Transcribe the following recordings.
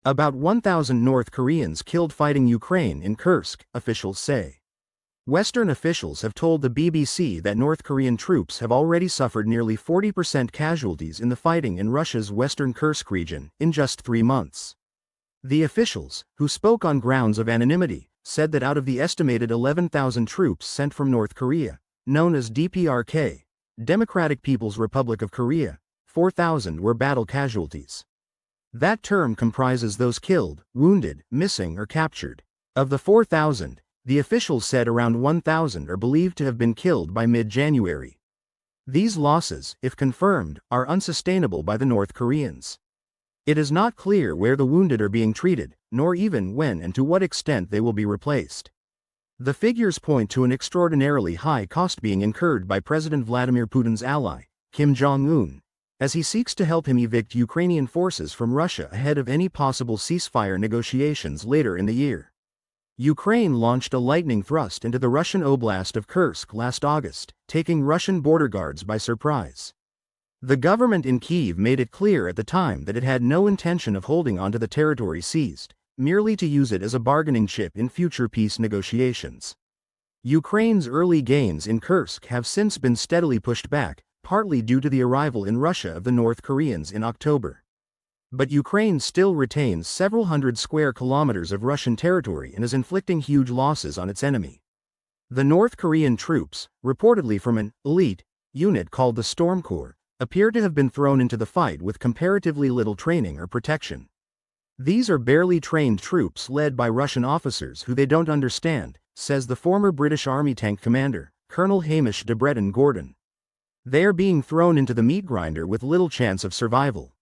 About 1,000 North Koreans killed fighting Ukraine in Kursk, officials say. Western officials have told the BBC that North Korean troops have already suffered nearly 40% casualties in the fighting in Russia's western Kursk region in just 3 months. The officials, who spoke on grounds of anonymity, said that out of the estimated 11,000 troops sent from North Korea, known as DPRK, Democratic People's Republic of Korea, 4,000 were battle casualties. That term comprises those killed, wounded, missing or captured. Of the 4,000, the officials said around 1,000 are believed to have been killed by mid-January. These losses, if confirmed, are unsustainable by the North Koreans. It is not clear where the wounded are being treated, nor even when and to what extent they will be replaced. The figures point to an extraordinarily high cost being incurred by President Vladimir Putin's ally, Kim Jong-un, as he seeks to help him evict Ukrainian forces from Russia ahead of any possible ceasefire negotiations later in the year. Ukraine launched a lightning thrust into the Russian oblast of Kursk last August, taking Russian border guards by surprise. The government in Kyiv made it clear at the time that it had no intention of holding onto the territory seized, merely to use it as a bargaining chip in future peace negotiations. Ukraine's early gains in Kursk have since been steadily pushed back, partly due to the arrival in Russia of the North Koreans in October. But Ukraine still retains several hundred square kilometers of Russian territory and is inflicting huge losses on its enemy. The North Korean troops, reportedly from an elite unit called the Storm Corps, appear to have been thrown into the fight with comparatively little training or protection. These are barely trained troops led by Russian officers who they don't understand, says the former British Army tank commander, Colonel Hamish de Breton Gordon. They are being thrown into the meat grinder with little chance of survival.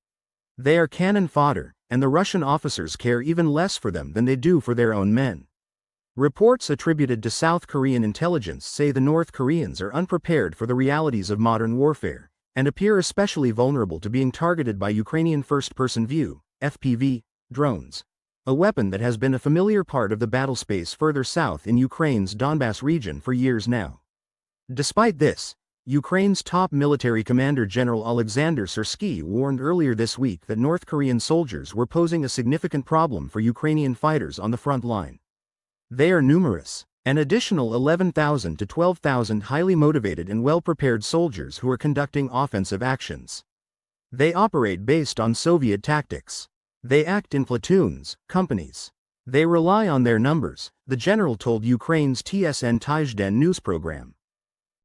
They are cannon fodder, and the Russian officers care even less for them than they do for their own men. Reports attributed to South Korean intelligence say the North Koreans are unprepared for the realities of modern warfare, and appear especially vulnerable to being targeted by Ukrainian first-person view, FPV, drones, a weapon that has been a familiar part of the battle space further south in Ukraine's Donbas region for years now. Despite this, Ukraine's top military commander General Alexander Syrsky warned earlier this week that North Korean soldiers were posing a significant problem for Ukrainian fighters on the front line. They are numerous. An additional 11,000 to 12,000 highly motivated and well-prepared soldiers who are conducting offensive actions. They operate based on Soviet tactics. They act in platoons, companies. They rely on their numbers, the general told Ukraine's TSN Tizhden news program.